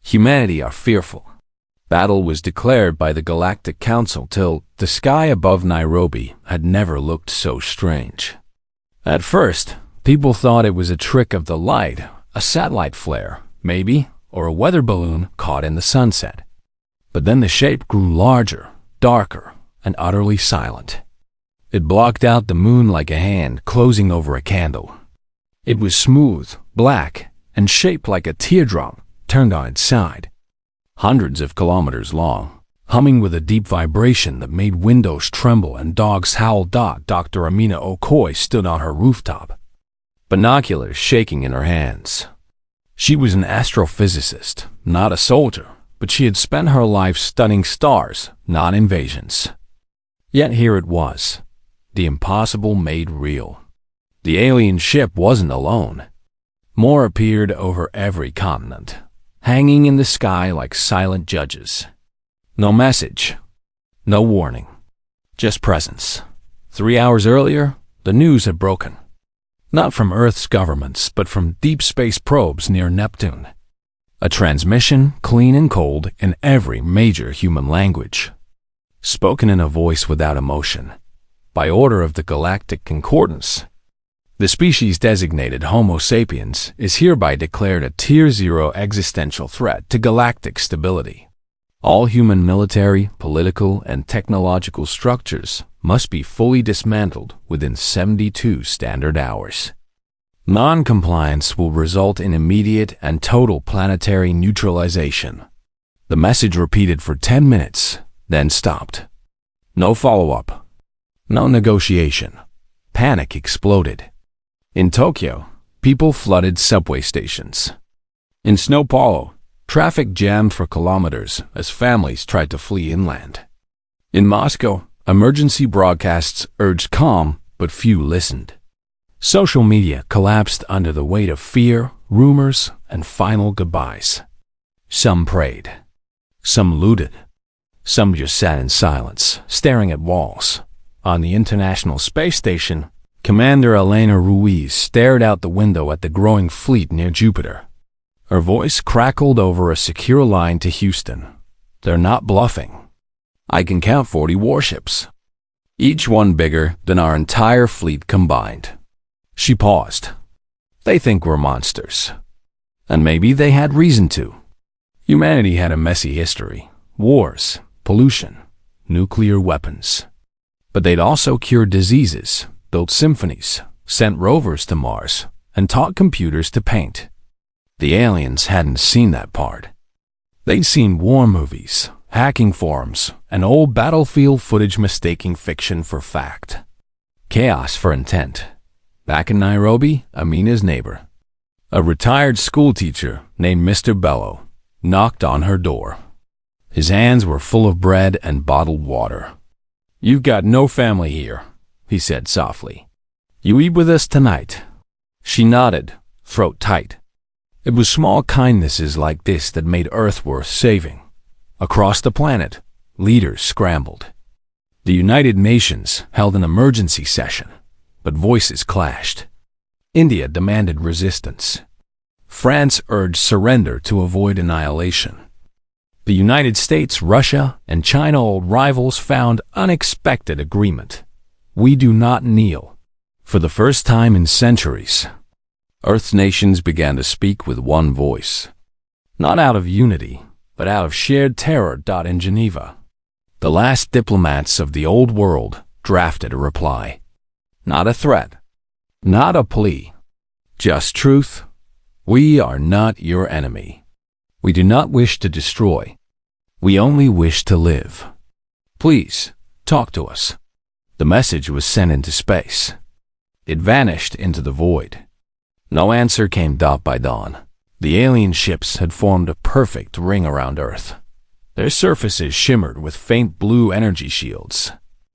Humanity are fearful. Battle was declared by the Galactic Council till the sky above Nairobi had never looked so strange. At first, people thought it was a trick of the light, a satellite flare, maybe, or a weather balloon caught in the sunset. But then the shape grew larger, darker, and utterly silent. It blocked out the moon like a hand closing over a candle. It was smooth, black, and shaped like a teardrop turned on its side. Hundreds of kilometers long, humming with a deep vibration that made windows tremble and dogs howl. Dr. Amina Okoye stood on her rooftop, binoculars shaking in her hands. She was an astrophysicist, not a soldier, but she had spent her life studying stars, not invasions. Yet here it was, the impossible made real. The alien ship wasn't alone. More appeared over every continent, hanging in the sky like silent judges. No message, no warning, just presence. 3 hours earlier, the news had broken. Not from Earth's governments, but from deep space probes near Neptune. A transmission, clean and cold, in every major human language. Spoken in a voice without emotion, by order of the Galactic Concordance. The species designated Homo sapiens is hereby declared a Tier 0 existential threat to galactic stability. All human military, political, and technological structures must be fully dismantled within 72 standard hours. Non-compliance will result in immediate and total planetary neutralization. The message repeated for 10 minutes, then stopped. No follow-up. No negotiation. Panic exploded. In Tokyo, people flooded subway stations. In Sao Paulo, traffic jammed for kilometers as families tried to flee inland. In Moscow, emergency broadcasts urged calm, but few listened. Social media collapsed under the weight of fear, rumors, and final goodbyes. Some prayed. Some looted. Some just sat in silence, staring at walls. On the International Space Station, Commander Elena Ruiz stared out the window at the growing fleet near Jupiter. Her voice crackled over a secure line to Houston. They're not bluffing. I can count 40 warships, each one bigger than our entire fleet combined. She paused. They think we're monsters. And maybe they had reason to. Humanity had a messy history. Wars, pollution, nuclear weapons. But they'd also cured diseases, built symphonies, sent rovers to Mars, and taught computers to paint. The aliens hadn't seen that part. They'd seen war movies, hacking forums, and old battlefield footage mistaking fiction for fact. Chaos for intent. Back in Nairobi, Amina's neighbor, a retired schoolteacher named Mr. Bello, knocked on her door. His hands were full of bread and bottled water. "You've got no family here," he said softly. "You eat with us tonight." She nodded, throat tight. It was small kindnesses like this that made Earth worth saving. Across the planet, leaders scrambled. The United Nations held an emergency session, but voices clashed. India demanded resistance. France urged surrender to avoid annihilation. The United States, Russia, and China, old rivals, found unexpected agreement. We do not kneel. For the first time in centuries, Earth's nations began to speak with one voice. Not out of unity, but out of shared terror. In Geneva, the last diplomats of the old world drafted a reply. Not a threat, not a plea, just truth. We are not your enemy. We do not wish to destroy. We only wish to live. Please, talk to us. The message was sent into space. It vanished into the void. No answer came. By dawn, the alien ships had formed a perfect ring around Earth. Their surfaces shimmered with faint blue energy shields.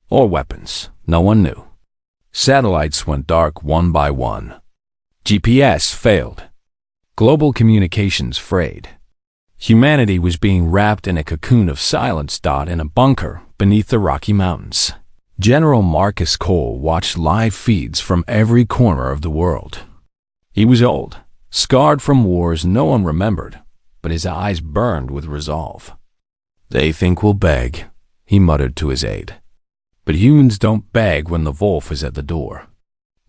Or weapons, no one knew. Satellites went dark one by one. GPS failed. Global communications frayed. Humanity was being wrapped in a cocoon of silence. In a bunker beneath the Rocky Mountains, General Marcus Cole watched live feeds from every corner of the world. He was old, scarred from wars no one remembered, but his eyes burned with resolve. "They think we'll beg," he muttered to his aide. "But humans don't beg when the wolf is at the door.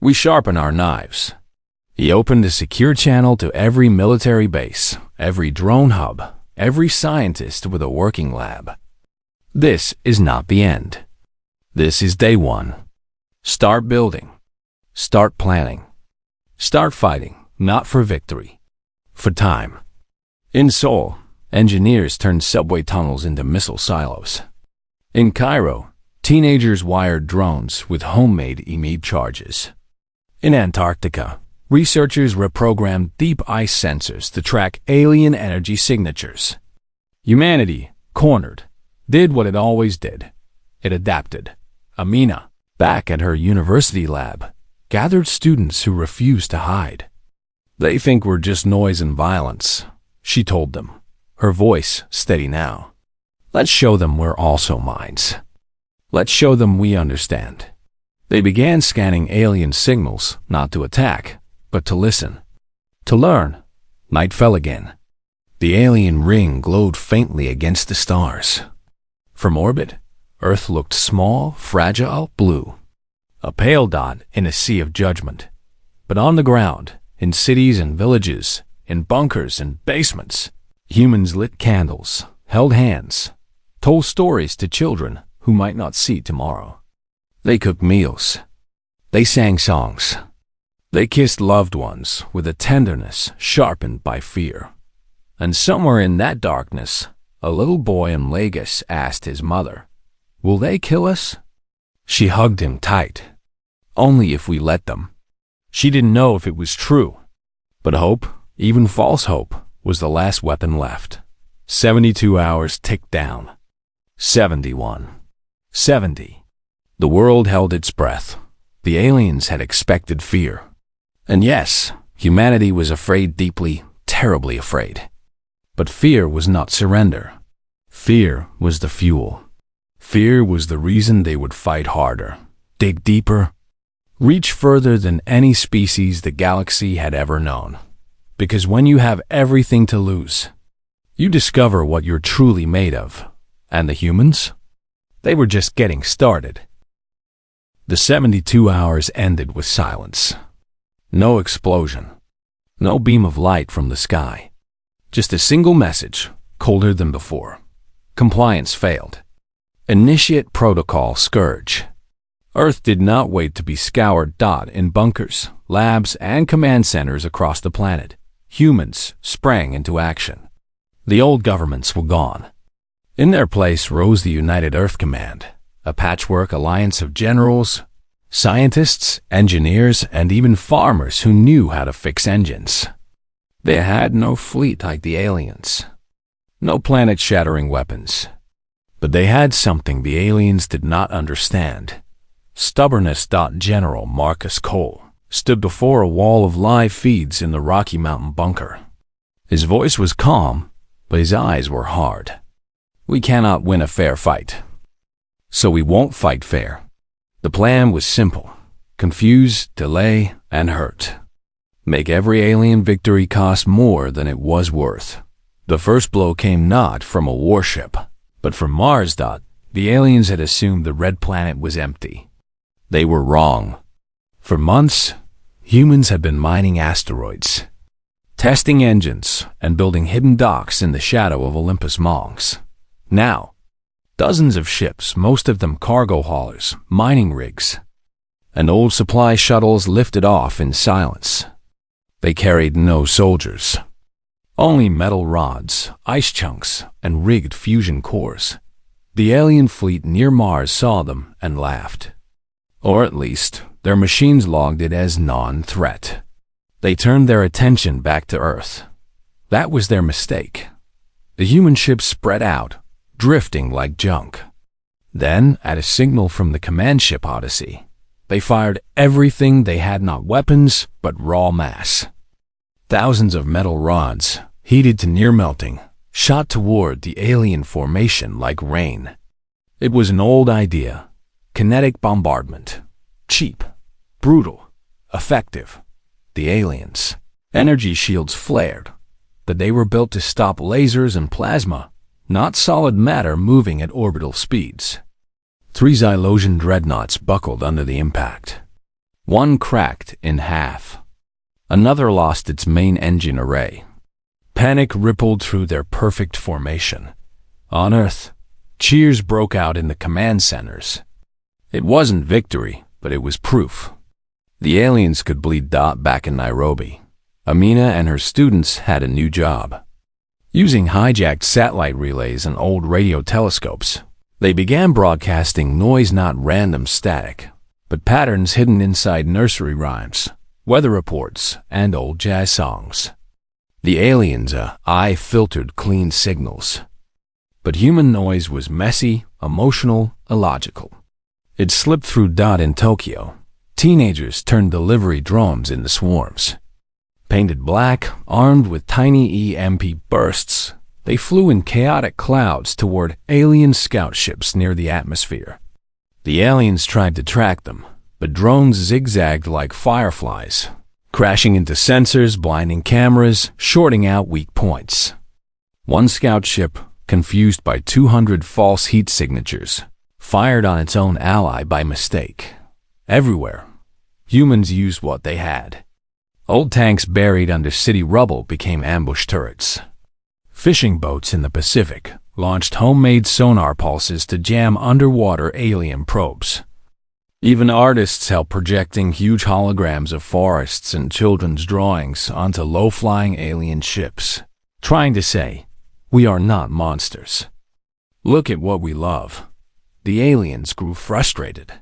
We sharpen our knives." He opened a secure channel to every military base, every drone hub, every scientist with a working lab. This is not the end. This is day one. Start building. Start planning. Start fighting, not for victory, for time. In Seoul, engineers turned subway tunnels into missile silos. In Cairo, teenagers wired drones with homemade EMI charges. In Antarctica, researchers reprogrammed deep ice sensors to track alien energy signatures. Humanity, cornered, did what it always did. It adapted. Amina, back at her university lab, gathered students who refused to hide. "They think we're just noise and violence," she told them, her voice steady now. "Let's show them we're also minds. Let's show them we understand." They began scanning alien signals, not to attack, but to listen, to learn. Night fell again. The alien ring glowed faintly against the stars. From orbit, Earth looked small, fragile, blue, a pale dot in a sea of judgment. But on the ground, in cities and villages, in bunkers and basements, humans lit candles, held hands, told stories to children who might not see tomorrow. They cooked meals. They sang songs. They kissed loved ones with a tenderness sharpened by fear. And somewhere in that darkness, a little boy in Lagos asked his mother, "Will they kill us?" She hugged him tight. "Only if we let them." She didn't know if it was true, but hope, even false hope, was the last weapon left. 72 hours ticked down. 71. 70. The world held its breath. The aliens had expected fear. And yes, humanity was afraid deeply, terribly afraid. But fear was not surrender. Fear was the fuel. Fear was the reason they would fight harder, dig deeper, reach further than any species the galaxy had ever known. Because when you have everything to lose, you discover what you're truly made of. And the humans? They were just getting started. The 72 hours ended with silence. No explosion. No beam of light from the sky. Just a single message, colder than before. Compliance failed. Initiate protocol scourge. Earth did not wait to be scoured. In bunkers, labs, and command centers across the planet, humans sprang into action. The old governments were gone. In their place rose the United Earth Command, a patchwork alliance of generals, scientists, engineers, and even farmers who knew how to fix engines. They had no fleet like the aliens, no planet-shattering weapons. But they had something the aliens did not understand. Stubbornness. General Marcus Cole stood before a wall of live feeds in the Rocky Mountain bunker. His voice was calm, but his eyes were hard. "We cannot win a fair fight, so we won't fight fair." The plan was simple: confuse, delay, and hurt. Make every alien victory cost more than it was worth. The first blow came not from a warship, but from Mars. The aliens had assumed the red planet was empty. They were wrong. For months, humans had been mining asteroids, testing engines, and building hidden docks in the shadow of Olympus Mons. Now, dozens of ships, most of them cargo haulers, mining rigs, and old supply shuttles lifted off in silence. They carried no soldiers, only metal rods, ice chunks, and rigged fusion cores. The alien fleet near Mars saw them and laughed. Or at least, their machines logged it as non-threat. They turned their attention back to Earth. That was their mistake. The human ships spread out, drifting like junk. Then, at a signal from the command ship Odyssey, they fired everything they had, not weapons, but raw mass. Thousands of metal rods, heated to near melting, shot toward the alien formation like rain. It was an old idea: kinetic bombardment. Cheap, brutal, effective. The aliens' energy shields flared. that they were built to stop lasers and plasma, not solid matter moving at orbital speeds. 3 Xylosian dreadnoughts buckled under the impact. One cracked in half. Another lost its main engine array. Panic rippled through their perfect formation. On Earth, cheers broke out in the command centers. It wasn't victory, but it was proof. The aliens could bleed Dot back in Nairobi. Amina and her students had a new job. Using hijacked satellite relays and old radio telescopes, they began broadcasting noise not random static, but patterns hidden inside nursery rhymes, weather reports, and old jazz songs. The aliens' eye filtered clean signals. But human noise was messy, emotional, illogical. It slipped through Dot in Tokyo. Teenagers turned delivery drones into swarms. Painted black, armed with tiny EMP bursts, they flew in chaotic clouds toward alien scout ships near the atmosphere. The aliens tried to track them, but drones zigzagged like fireflies, crashing into sensors, blinding cameras, shorting out weak points. One scout ship, confused by 200 false heat signatures, fired on its own ally by mistake. Everywhere, humans used what they had. Old tanks buried under city rubble became ambush turrets. Fishing boats in the Pacific launched homemade sonar pulses to jam underwater alien probes. Even artists helped projecting huge holograms of forests and children's drawings onto low-flying alien ships, trying to say, "We are not monsters. Look at what we love." The aliens grew frustrated.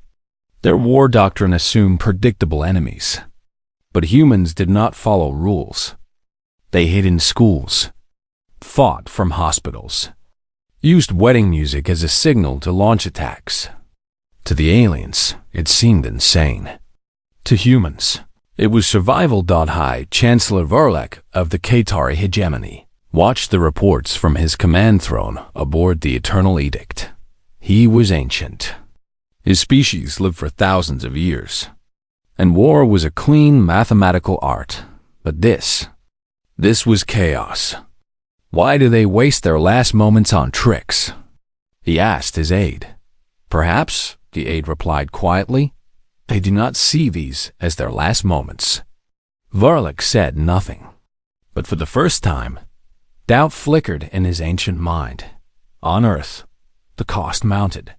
Their war doctrine assumed predictable enemies. But humans did not follow rules. They hid in schools, fought from hospitals, used wedding music as a signal to launch attacks. To the aliens, it seemed insane. To humans, it was survival. High Chancellor Verlek of the Qatari hegemony watched the reports from his command throne aboard the Eternal Edict. He was ancient. His species lived for thousands of years. And war was a clean mathematical art. But this was chaos. Why do they waste their last moments on tricks? He asked his aide. Perhaps, the aide replied quietly, they do not see these as their last moments. Verlek said nothing. But for the first time, doubt flickered in his ancient mind. On Earth, the cost mounted.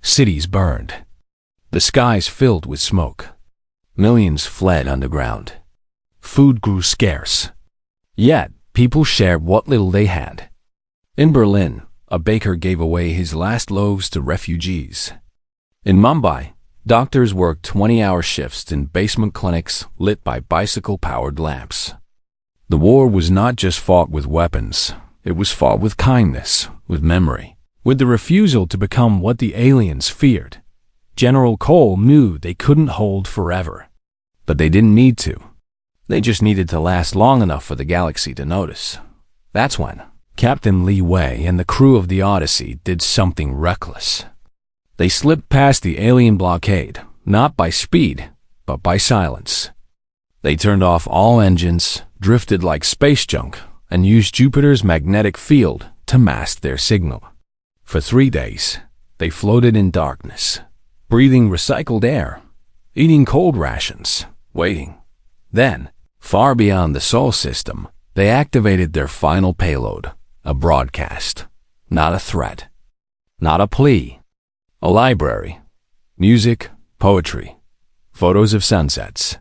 Cities burned. The skies filled with smoke. Millions fled underground. Food grew scarce. Yet, people shared what little they had. In Berlin, a baker gave away his last loaves to refugees. In Mumbai, doctors worked 20-hour shifts in basement clinics lit by bicycle-powered lamps. The war was not just fought with weapons. It was fought with kindness, with memory, with the refusal to become what the aliens feared. General Cole knew they couldn't hold forever. But they didn't need to. They just needed to last long enough for the galaxy to notice. That's when Captain Li Wei and the crew of the Odyssey did something reckless. They slipped past the alien blockade, not by speed, but by silence. They turned off all engines, drifted like space junk, and used Jupiter's magnetic field to mask their signal. For 3 days, they floated in darkness, breathing recycled air, eating cold rations, waiting. Then, far beyond the Sol system, they activated their final payload, a broadcast, not a threat, not a plea, a library, music, poetry, photos of sunsets,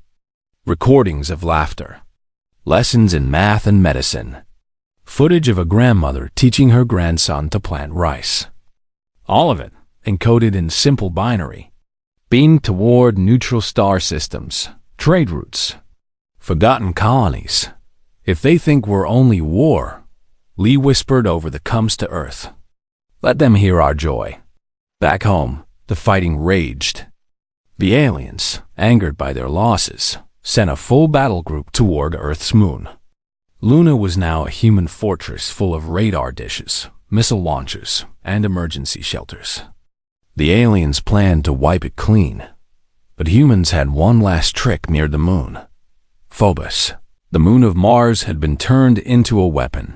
recordings of laughter, lessons in math and medicine, footage of a grandmother teaching her grandson to plant rice. All of it encoded in simple binary, beamed toward neutral star systems, trade routes, forgotten colonies. If they think we're only war, Lee whispered over the comes to Earth, let them hear our joy. Back home, the fighting raged. The aliens, angered by their losses, sent a full battle group toward Earth's moon. Luna was now a human fortress full of radar dishes, missile launchers, and emergency shelters. The aliens planned to wipe it clean, but humans had one last trick near the moon. Phobos, The moon of Mars had been turned into a weapon,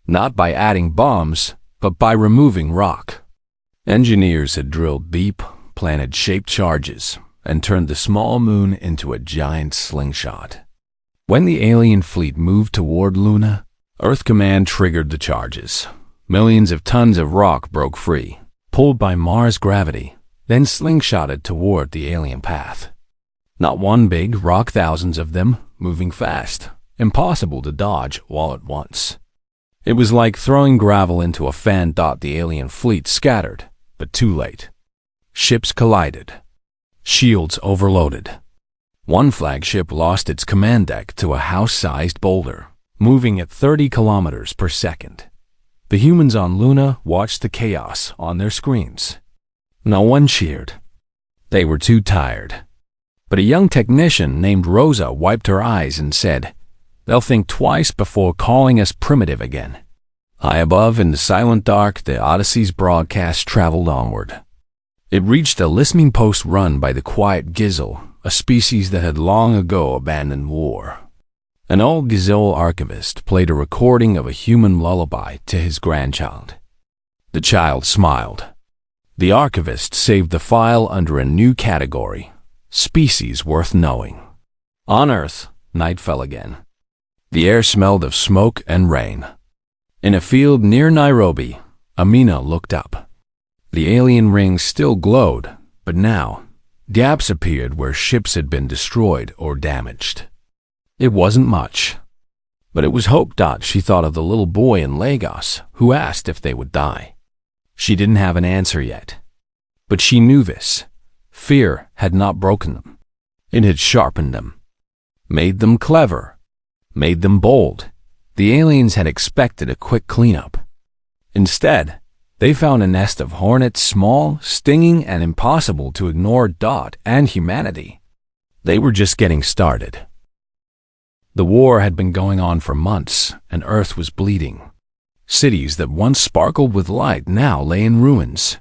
not by adding bombs, but by removing rock. Engineers had drilled deep, planet-shaped charges and turned the small moon into a giant slingshot. When the alien fleet moved toward Luna, Earth Command triggered the charges. Millions of tons of rock broke free, pulled by Mars gravity, then slingshotted toward the alien path. Not one big rock, thousands of them, moving fast, impossible to dodge all at once. It was like throwing gravel into a fan. The alien fleet scattered, but too late. Ships collided. Shields overloaded. One flagship lost its command deck to a house-sized boulder, moving at 30 kilometers per second. The humans on Luna watched the chaos on their screens. No one cheered. They were too tired. But a young technician named Rosa wiped her eyes and said, "They'll think twice before calling us primitive again." High above in the silent dark, the Odyssey's broadcast traveled onward. It reached a listening post run by the quiet Gizzle, a species that had long ago abandoned war. An old Gizzle archivist played a recording of a human lullaby to his grandchild. The child smiled. The archivist saved the file under a new category: species worth knowing. On Earth, night fell again. The air smelled of smoke and rain. In a field near Nairobi, Amina looked up. The alien rings still glowed, but now, gaps appeared where ships had been destroyed or damaged. It wasn't much, but it was hope. She thought of the little boy in Lagos who asked if they would die. She didn't have an answer yet, but she knew this. Fear had not broken them. It had sharpened them, made them clever, made them bold. The aliens had expected a quick cleanup. Instead, they found a nest of hornets, small, stinging, and impossible to ignore. And humanity. They were just getting started. The war had been going on for months, and Earth was bleeding. Cities that once sparkled with light now lay in ruins.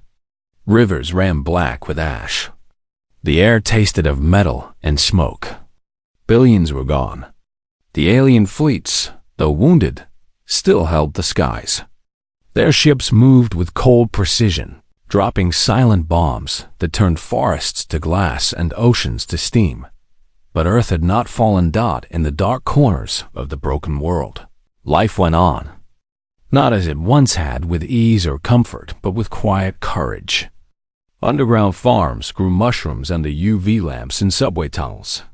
Rivers ran black with ash. The air tasted of metal and smoke. Billions were gone. The alien fleets, though wounded, still held the skies. Their ships moved with cold precision, dropping silent bombs that turned forests to glass and oceans to steam. But Earth had not fallen. In the dark corners of the broken world, life went on. Not as it once had, with ease or comfort, but with quiet courage. Underground farms grew mushrooms under UV lamps in subway tunnels.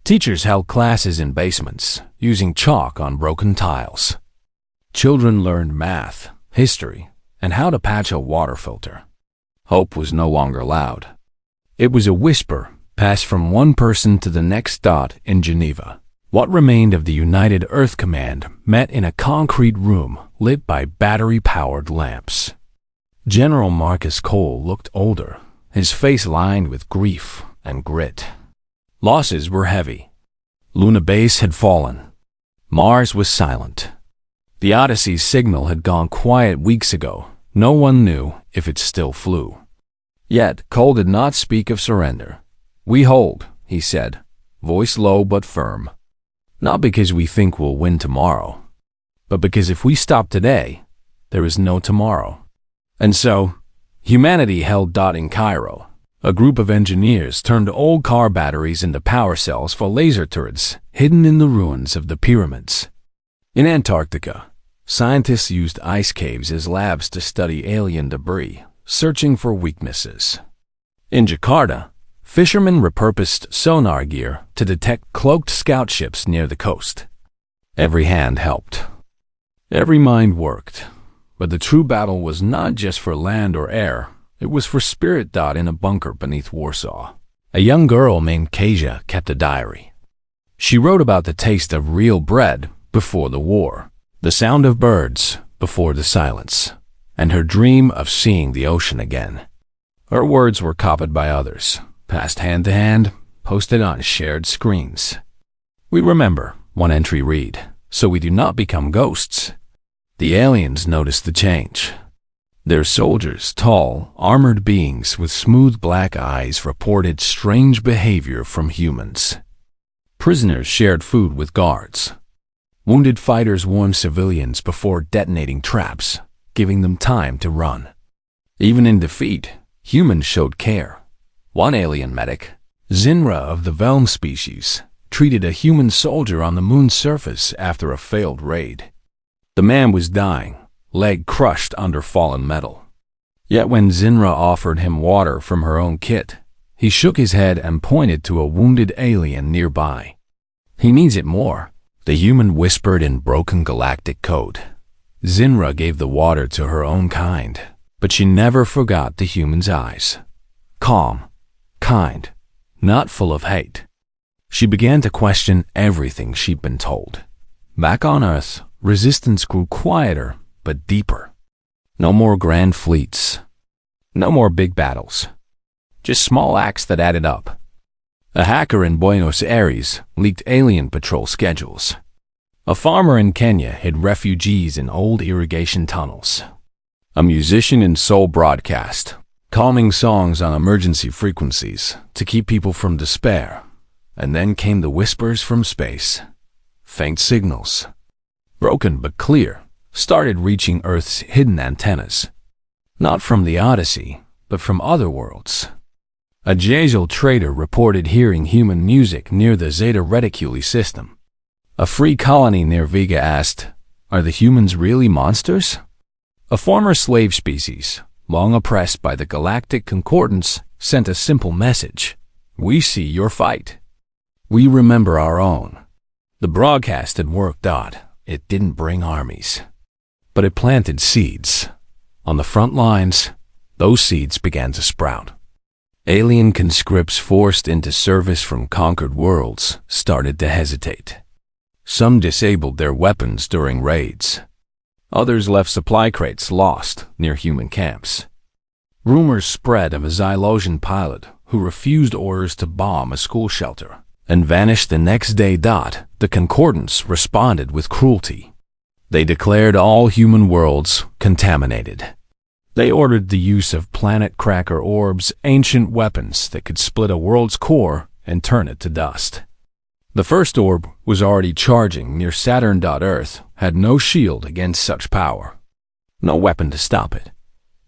Teachers held classes in basements, using chalk on broken tiles. Children learned math, history, and how to patch a water filter. Hope was no longer loud. It was a whisper, passed from one person to the next. In Geneva, what remained of the United Earth Command met in a concrete room lit by battery-powered lamps. General Marcus Cole looked older, his face lined with grief and grit. Losses were heavy. Luna Base had fallen. Mars was silent. The Odyssey's signal had gone quiet weeks ago. No one knew if it still flew. Yet Cole did not speak of surrender. "We hold," he said, voice low but firm. "Not because we think we'll win tomorrow, but because if we stop today, there is no tomorrow." And so, humanity held. In Cairo, a group of engineers turned old car batteries into power cells for laser turrets hidden in the ruins of the pyramids. In Antarctica, scientists used ice caves as labs to study alien debris, searching for weaknesses. In Jakarta, fishermen repurposed sonar gear to detect cloaked scout ships near the coast. Every hand helped. Every mind worked. But the true battle was not just for land or air. It was for spirit. In a bunker beneath Warsaw, a young girl named Kasia kept a diary. She wrote about the taste of real bread before the war, the sound of birds before the silence, and her dream of seeing the ocean again. Her words were copied by others, passed hand to hand, posted on shared screens. "We remember," one entry read, "so we do not become ghosts." The aliens noticed the change. Their soldiers, tall, armored beings with smooth black eyes, reported strange behavior from humans. Prisoners shared food with guards. Wounded fighters warned civilians before detonating traps, giving them time to run. Even in defeat, humans showed care. One alien medic, Zinra of the Velm species, treated a human soldier on the moon's surface after a failed raid. The man was dying, leg crushed under fallen metal. Yet when Zinra offered him water from her own kit, he shook his head and pointed to a wounded alien nearby. "He needs it more," the human whispered in broken galactic code. Zinra gave the water to her own kind, but she never forgot the human's eyes. Calm, kind, not full of hate. She began to question everything she'd been told. Back on Earth, resistance grew quieter but deeper. No more grand fleets. No more big battles. Just small acts that added up. A hacker in Buenos Aires leaked alien patrol schedules. A farmer in Kenya hid refugees in old irrigation tunnels. A musician in Seoul broadcast calming songs on emergency frequencies to keep people from despair. And then came the whispers from space. Faint signals, broken but clear, started reaching Earth's hidden antennas. Not from the Odyssey, but from other worlds. A Jazel trader reported hearing human music near the Zeta Reticuli system. A free colony near Vega asked, "Are the humans really monsters?" A former slave species, long oppressed by the Galactic Concordance, sent a simple message: "We see your fight. We remember our own." The broadcast had worked odd. It didn't bring armies, but it planted seeds. On the front lines, those seeds began to sprout. Alien conscripts forced into service from conquered worlds started to hesitate. Some disabled their weapons during raids. Others left supply crates lost near human camps. Rumors spread of a Xylosian pilot who refused orders to bomb a school shelter and vanished the next day. The Concordance responded with cruelty. They declared all human worlds contaminated. They ordered the use of planet cracker orbs, ancient weapons that could split a world's core and turn it to dust. The first orb was already charging near Saturn. Earth had no shield against such power, no weapon to stop it.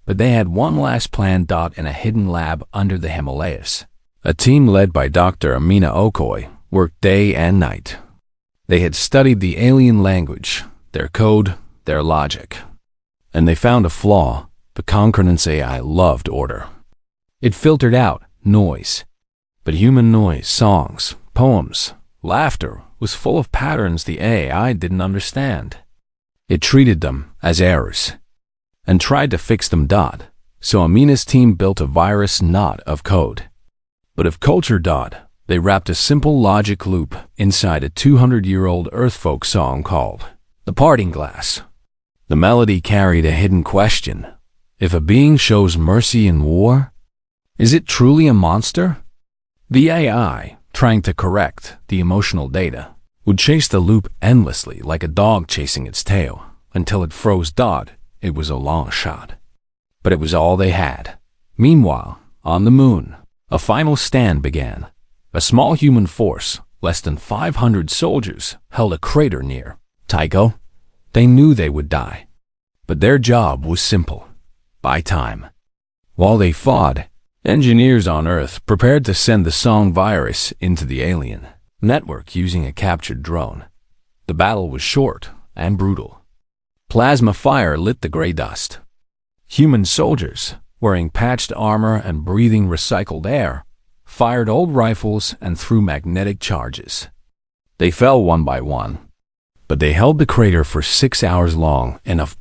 But they had one last plan. In a hidden lab under the Himalayas, a team led by Dr. Amina Okoy worked day and night. They had studied the alien language, their code, their logic, and they found a flaw. The Concordance AI loved order. It filtered out noise, but human noise, songs, poems, laughter was full of patterns the AI didn't understand. It treated them as errors and tried to fix them. So Amina's team built a virus, not of code, but of culture. They wrapped a simple logic loop inside a 200-year-old Earthfolk song called The Parting Glass. The melody carried a hidden question. If a being shows mercy in war, is it truly a monster? The AI, trying to correct the emotional data, would chase the loop endlessly like a dog chasing its tail until it froze. It was a long shot, but it was all they had. Meanwhile, on the moon, a final stand began. A small human force, less than 500 soldiers, held a crater near Tycho. They knew they would die, but their job was simple: buy time. While they fought, engineers on Earth prepared to send the song virus into the alien network using a captured drone. The battle was short and brutal. Plasma fire lit the gray dust. Human soldiers, wearing patched armor and breathing recycled air, fired old rifles and threw magnetic charges. They fell one by one, but they held the crater for 6 hours long, enough.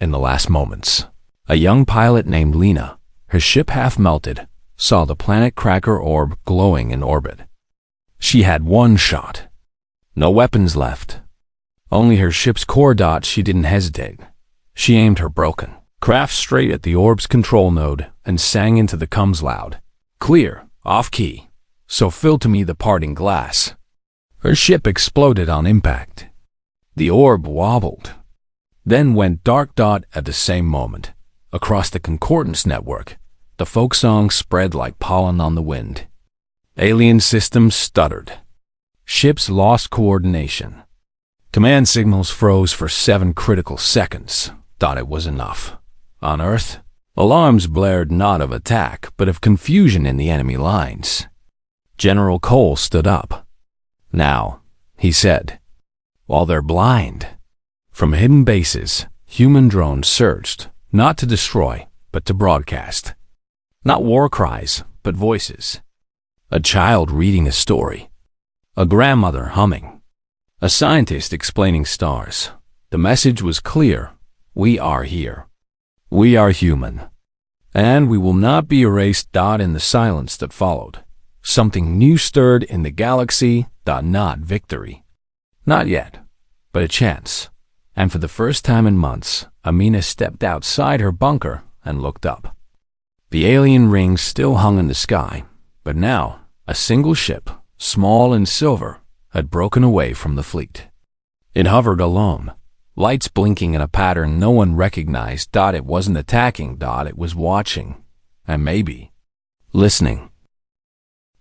In the last moments, a young pilot named Lena, her ship half melted, saw the planet cracker orb glowing in orbit. She had one shot. No weapons left. Only her ship's core. She didn't hesitate. She aimed her broken craft straight at the orb's control node and sang into the comms loud. Clear, off key. So fill to me the parting glass. Her ship exploded on impact. The orb wobbled, then went dark. At the same moment, across the Concordance network, the folk song spread like pollen on the wind. Alien systems stuttered. Ships lost coordination. Command signals froze for 7 critical seconds. Thought it was enough. On Earth, alarms blared not of attack, but of confusion in the enemy lines. General Cole stood up. "Now," he said, "while they're blind." From hidden bases, human drones surged, not to destroy, but to broadcast. Not war cries, but voices. A child reading a story. A grandmother humming. A scientist explaining stars. The message was clear. We are here. We are human. And we will not be erased. In the silence that followed, something new stirred in the galaxy. Not victory. Not yet, but a chance. And for the first time in months, Amina stepped outside her bunker and looked up. The alien rings still hung in the sky, but now a single ship, small and silver, had broken away from the fleet. It hovered alone, lights blinking in a pattern no one recognized. It wasn't attacking. It was watching, and maybe listening.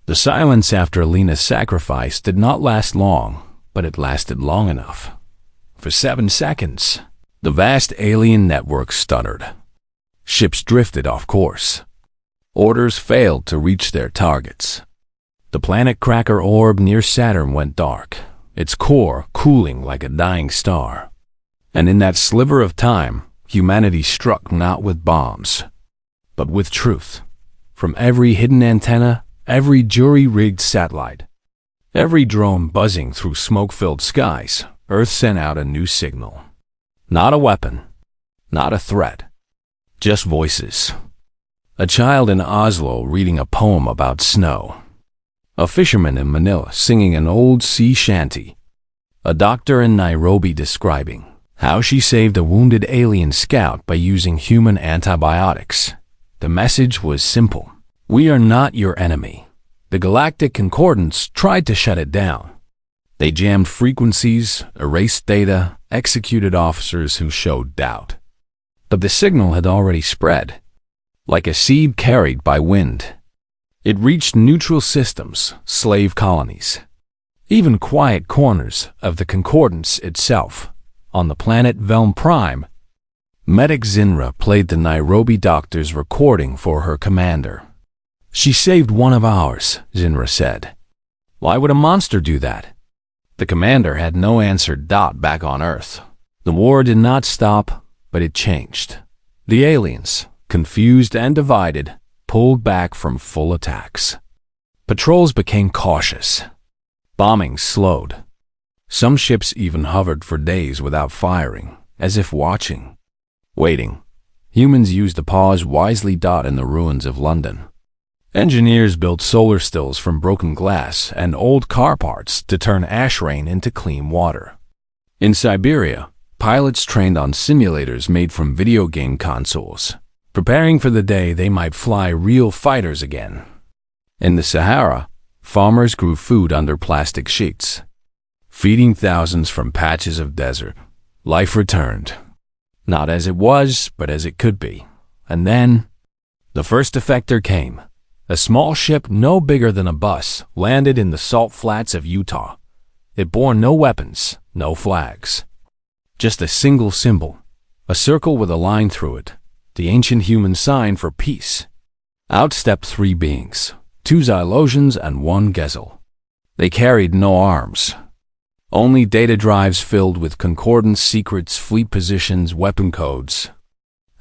The silence after Lena's sacrifice did not last long, but it lasted long enough. For 7 seconds, the vast alien network stuttered. Ships drifted off course. Orders failed to reach their targets. The planet Cracker orb near Saturn went dark, its core cooling like a dying star. And in that sliver of time, humanity struck not with bombs, but with truth. From every hidden antenna, every jury-rigged satellite, every drone buzzing through smoke-filled skies, Earth sent out a new signal. Not a weapon, not a threat, just voices. A child in Oslo reading a poem about snow. A fisherman in Manila singing an old sea shanty. A doctor in Nairobi describing how she saved a wounded alien scout by using human antibiotics. The message was simple. We are not your enemy. The Galactic Concordance tried to shut it down. They jammed frequencies, erased data, executed officers who showed doubt. But the signal had already spread, like a seed carried by wind. It reached neutral systems, slave colonies, even quiet corners of the Concordance itself. On the planet Velm Prime, Medic Zinra played the Nairobi doctor's recording for her commander. "She saved one of ours," Zinra said. "Why would a monster do that?" The commander had no answer. Back on Earth, the war did not stop, but it changed. The aliens, confused and divided, pulled back from full attacks. Patrols became cautious. Bombing slowed. Some ships even hovered for days without firing, as if watching, waiting. Humans used the pause wisely. In the ruins of London, engineers built solar stills from broken glass and old car parts to turn ash rain into clean water. In Siberia, pilots trained on simulators made from video game consoles, preparing for the day they might fly real fighters again. In the Sahara, farmers grew food under plastic sheets, feeding thousands from patches of desert. Life returned, not as it was, but as it could be. And then, the first defector came. A small ship no bigger than a bus landed in the salt flats of Utah. It bore no weapons, no flags. Just a single symbol, a circle with a line through it, the ancient human sign for peace. Out stepped 3 beings, 2 Xylosians and 1 Gezel. They carried no arms, only data drives filled with Concordance secrets, fleet positions, weapon codes,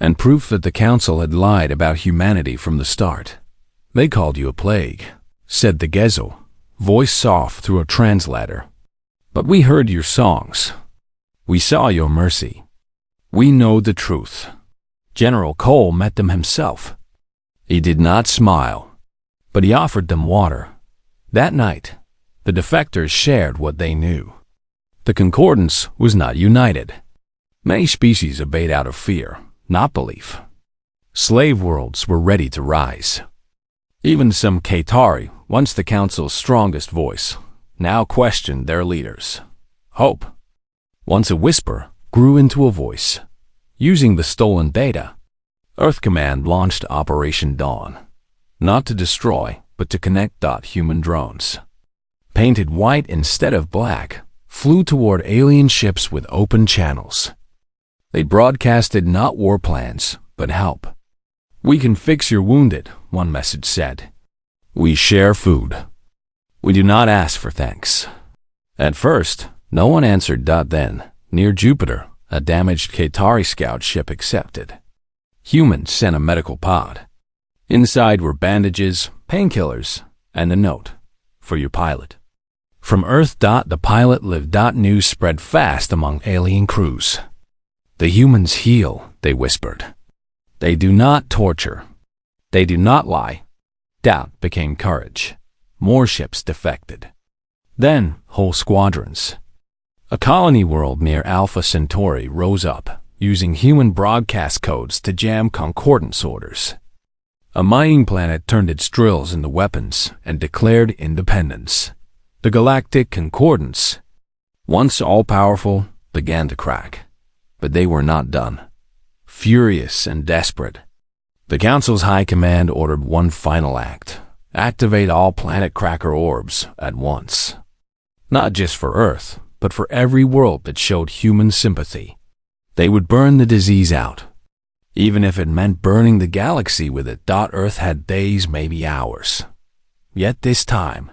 and proof that the Council had lied about humanity from the start. "They called you a plague," said the Gezel, voice soft through a translator. "But we heard your songs. We saw your mercy. We know the truth." General Cole met them himself. He did not smile, but he offered them water. That night, the defectors shared what they knew. The Concordance was not united. Many species obeyed out of fear, not belief. Slave worlds were ready to rise. Even some Qatari, once the Council's strongest voice, now questioned their leaders. Hope, once a whisper, grew into a voice. Using the stolen data, Earth Command launched Operation Dawn, not to destroy, but to connect. Human drones, painted white instead of black, flew toward alien ships with open channels. They broadcasted not war plans, but help. "We can fix your wounded," one message said. "We share food. We do not ask for thanks." At first, no one answered. Then, near Jupiter, a damaged Qatari scout ship accepted. Humans sent a medical pod. Inside were bandages, painkillers, and a note, "For your pilot." From Earth. The pilot lived. News spread fast among alien crews. "The humans heal," they whispered. "They do not torture. They do not lie." Doubt became courage. More ships defected. Then, whole squadrons. A colony world near Alpha Centauri rose up, using human broadcast codes to jam concordance orders. A mining planet turned its drills into weapons and declared independence. The Galactic Concordance, once all-powerful, began to crack. But they were not done. Furious and desperate, the Council's High Command ordered one final act: activate all planet cracker orbs at once. Not just for Earth, but for every world that showed human sympathy. They would burn the disease out, even if it meant burning the galaxy with it. Earth had days, maybe hours. Yet this time,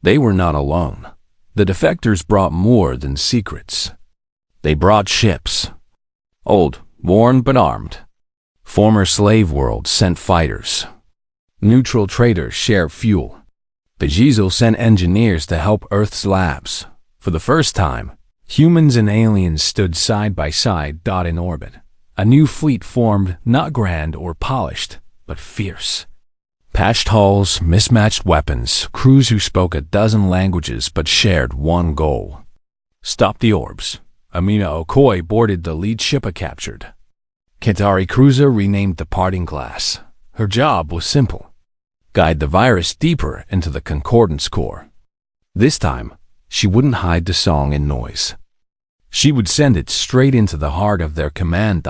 they were not alone. The defectors brought more than secrets. They brought ships. Old, worn but armed. Former slave worlds sent fighters. Neutral traders shared fuel. Bejizel sent engineers to help Earth's labs. For the first time, humans and aliens stood side by side. In orbit, a new fleet formed, not grand or polished, but fierce. Patched hulls, mismatched weapons, crews who spoke a dozen languages but shared one goal: stop the orbs. Amina Okoye boarded the lead ship captured. Qatari cruiser renamed Departing Class. Her job was simple: guide the virus deeper into the Concordance core. This time, she wouldn't hide the song in noise. She would send it straight into the heart of their command.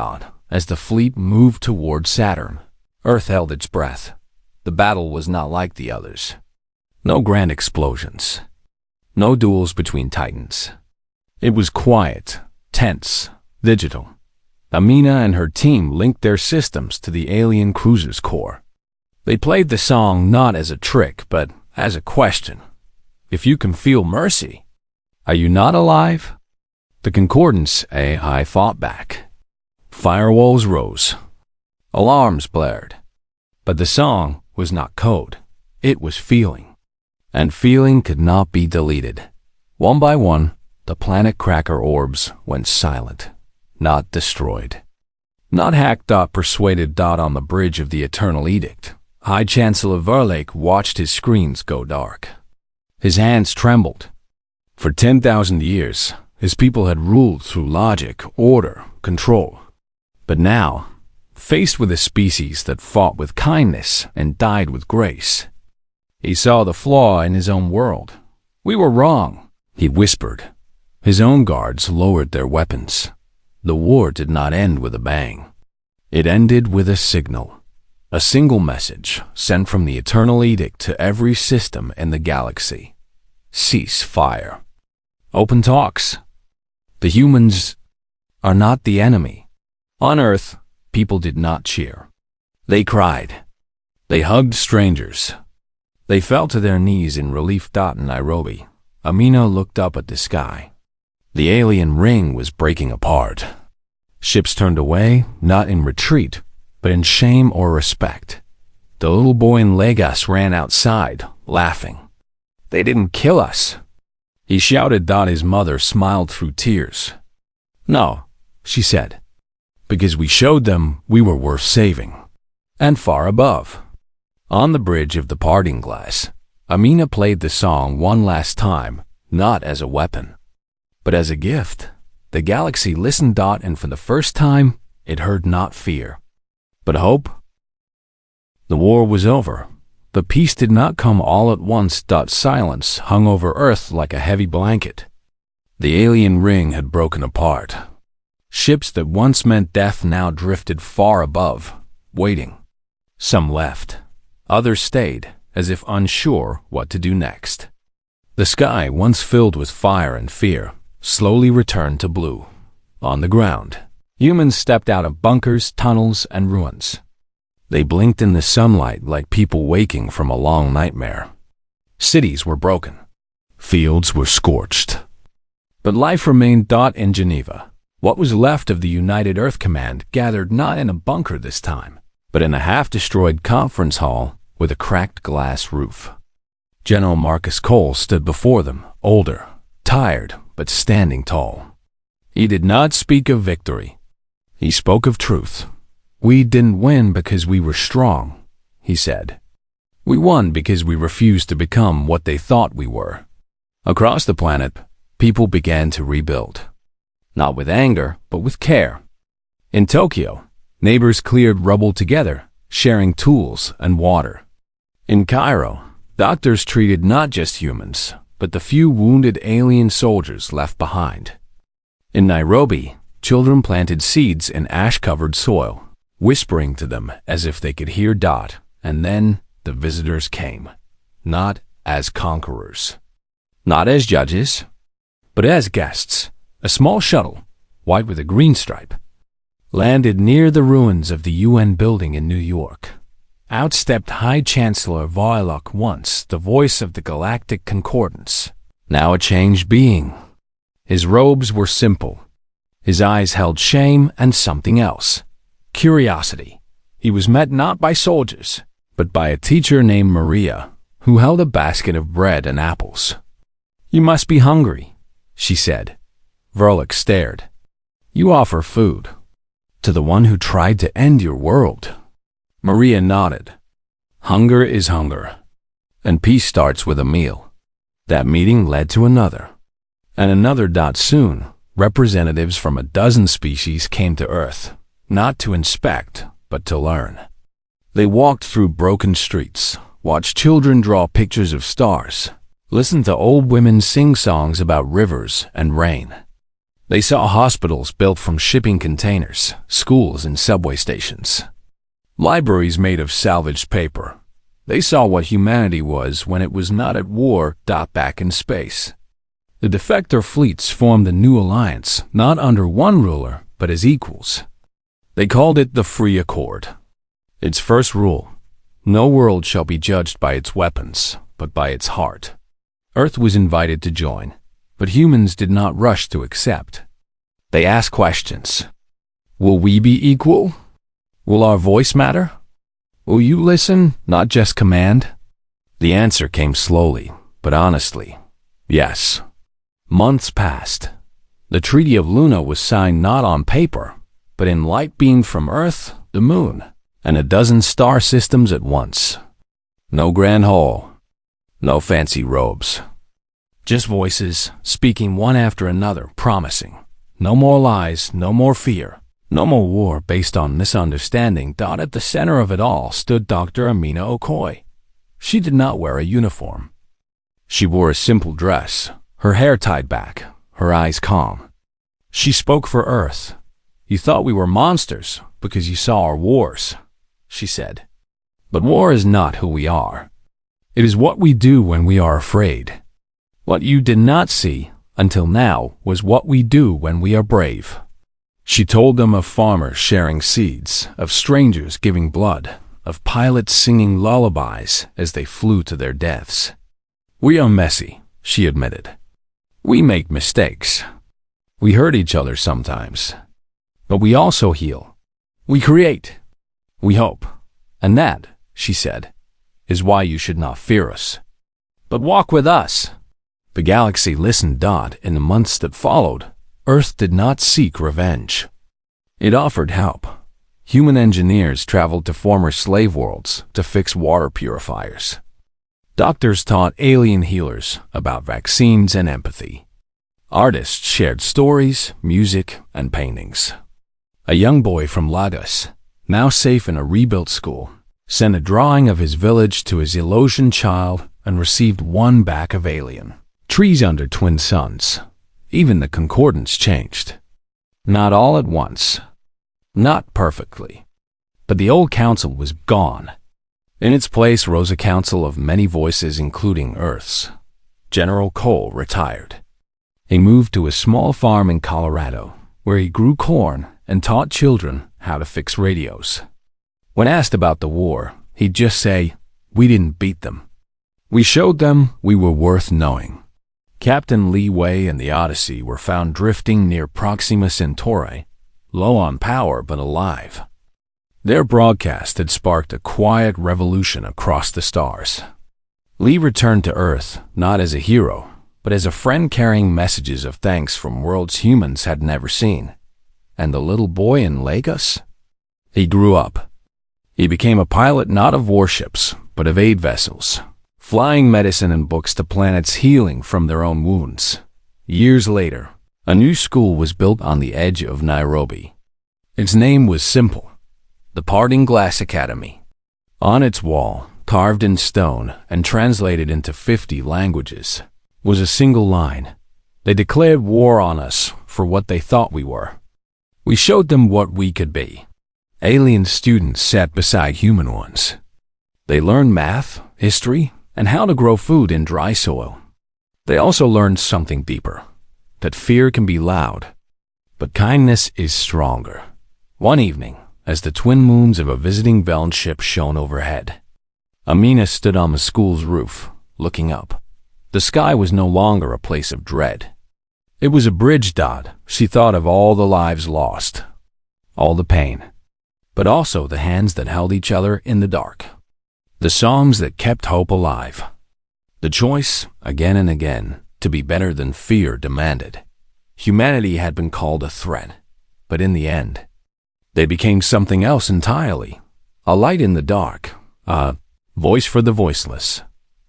As the fleet moved toward Saturn, Earth held its breath. The battle was not like the others. No grand explosions. No duels between titans. It was quiet, tense, digital. Amina and her team linked their systems to the alien cruiser's core. They played the song not as a trick, but as a question. If you can feel mercy, are you not alive? The Concordance AI fought back. Firewalls rose. Alarms blared. But the song was not code. It was feeling. And feeling could not be deleted. One by one, the planet cracker orbs went silent, not destroyed. Not hacked. Persuaded. On the bridge of the Eternal Edict, High Chancellor Verlake watched his screens go dark. His hands trembled. For 10,000 years, his people had ruled through logic, order, control. But now, faced with a species that fought with kindness and died with grace, he saw the flaw in his own world. "We were wrong," he whispered. His own guards lowered their weapons. The war did not end with a bang. It ended with a signal. A single message sent from the Eternal Edict to every system in the galaxy: cease fire. Open talks. The humans are not the enemy. On Earth, people did not cheer. They cried. They hugged strangers. They fell to their knees in relief. In Nairobi, Amina looked up at the sky. The alien ring was breaking apart. Ships turned away, not in retreat, but in shame or respect. The little boy in Lagos ran outside, laughing. "They didn't kill us," he shouted. His mother smiled through tears. "No," she said, "because we showed them we were worth saving." And far above, on the bridge of the Parting Glass, Amina played the song one last time, not as a weapon, but as a gift. The galaxy listened. And for the first time, it heard not fear, but hope. The war was over. The peace did not come all at once. Silence hung over Earth like a heavy blanket. The alien ring had broken apart. Ships that once meant death now drifted far above, waiting. Some left. Others stayed, as if unsure what to do next. The sky, once filled with fire and fear, slowly returned to blue. On the ground, humans stepped out of bunkers, tunnels, and ruins. They blinked in the sunlight like people waking from a long nightmare. Cities were broken. Fields were scorched. But life remained. In Geneva, what was left of the United Earth Command gathered not in a bunker this time, but in a half-destroyed conference hall with a cracked glass roof. General Marcus Cole stood before them, older, tired, but standing tall. He did not speak of victory. He spoke of truth. "We didn't win because we were strong," he said. "We won because we refused to become what they thought we were." Across the planet, people began to rebuild. Not with anger, but with care. In Tokyo, neighbors cleared rubble together, sharing tools and water. In Cairo, doctors treated not just humans, but the few wounded alien soldiers left behind. In Nairobi, children planted seeds in ash-covered soil, whispering to them as if they could hear. And then the visitors came, not as conquerors, not as judges, but as guests. A small shuttle, white with a green stripe, landed near the ruins of the UN building in New York. Out stepped High Chancellor Warlock, once the voice of the Galactic Concordance, now a changed being. His robes were simple. His eyes held shame and something else, curiosity. He was met not by soldiers, but by a teacher named Maria, who held a basket of bread and apples. "You must be hungry," she said. Verlick stared. "You offer food to the one who tried to end your world." Maria nodded. "Hunger is hunger, and peace starts with a meal." That meeting led to another, and another. Soon, representatives from a dozen species came to Earth, not to inspect, but to learn. They walked through broken streets, watched children draw pictures of stars, listened to old women sing songs about rivers and rain. They saw hospitals built from shipping containers, schools and subway stations, libraries made of salvaged paper. They saw what humanity was when it was not at war. Back in space, the defector fleets formed a new alliance, not under one ruler, but as equals. They called it the Free Accord. Its first rule: no world shall be judged by its weapons, but by its heart. Earth was invited to join, but humans did not rush to accept. They asked questions. Will we be equal? Will our voice matter? Will you listen, not just command? The answer came slowly, but honestly. Yes. Months passed. The Treaty of Luna was signed not on paper, but in light beamed from Earth, the Moon, and a dozen star systems at once. No grand hall, no fancy robes. Just voices, speaking one after another, promising. No more lies, no more fear, no more war based on misunderstanding. At the center of it all stood Dr. Amina Okoye. She did not wear a uniform. She wore a simple dress, her hair tied back, her eyes calm. She spoke for Earth. You thought we were monsters because you saw our wars, she said. But war is not who we are. It is what we do when we are afraid. What you did not see until now was what we do when we are brave. She told them of farmers sharing seeds, of strangers giving blood, of pilots singing lullabies as they flew to their deaths. We are messy, she admitted. We make mistakes. We hurt each other sometimes. But we also heal. We create. We hope. And that, she said, is why you should not fear us. But walk with us. The galaxy listened. In the months that followed, Earth did not seek revenge. It offered help. Human engineers traveled to former slave worlds to fix water purifiers. Doctors taught alien healers about vaccines and empathy. Artists shared stories, music, and paintings. A young boy from Lagos, now safe in a rebuilt school, sent a drawing of his village to his Elosian child and received one back of alien. Trees under twin suns. Even the concordance changed. Not all at once. Not perfectly. But the old council was gone. In its place rose a council of many voices, including Earth's. General Cole retired. He moved to a small farm in Colorado, where he grew corn and taught children how to fix radios. When asked about the war, he'd just say, "We didn't beat them. We showed them we were worth knowing." Captain Lee Way and the Odyssey were found drifting near Proxima Centauri, low on power but alive. Their broadcast had sparked a quiet revolution across the stars. Lee returned to Earth not as a hero, but as a friend carrying messages of thanks from worlds humans had never seen. And the little boy in Lagos? He grew up. He became a pilot not of warships, but of aid vessels, flying medicine and books to planets healing from their own wounds. Years later, a new school was built on the edge of Nairobi. Its name was simple: the Parting Glass Academy. On its wall, carved in stone and translated into 50 languages, was a single line. They declared war on us for what they thought we were. We showed them what we could be. Alien students sat beside human ones. They learned math, history, and how to grow food in dry soil. They also learned something deeper, that fear can be loud, but kindness is stronger. One evening, as the twin moons of a visiting Velen ship shone overhead, Amina stood on the school's roof, looking up. The sky was no longer a place of dread. It was a bridge. She thought of all the lives lost, all the pain, but also the hands that held each other in the dark. The songs that kept hope alive. The choice, again and again, to be better than fear demanded. Humanity had been called a threat, but in the end, they became something else entirely. A light in the dark, a voice for the voiceless,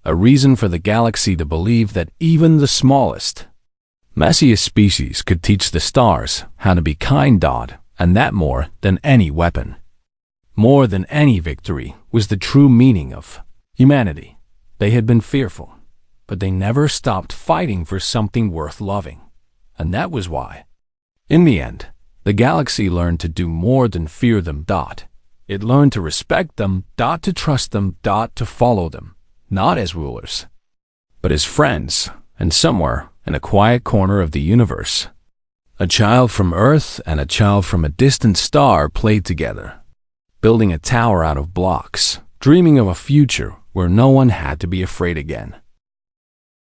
a reason for the galaxy to believe that even the smallest, messiest species could teach the stars how to be kind. And that more than any weapon, more than any victory, was the true meaning of humanity. They had been fearful, but they never stopped fighting for something worth loving. And that was why, in the end, the galaxy learned to do more than fear them. It learned to respect them, to trust them, to follow them, not as rulers, but as friends. And somewhere in a quiet corner of the universe, a child from Earth and a child from a distant star played together, building a tower out of blocks, dreaming of a future where no one had to be afraid again.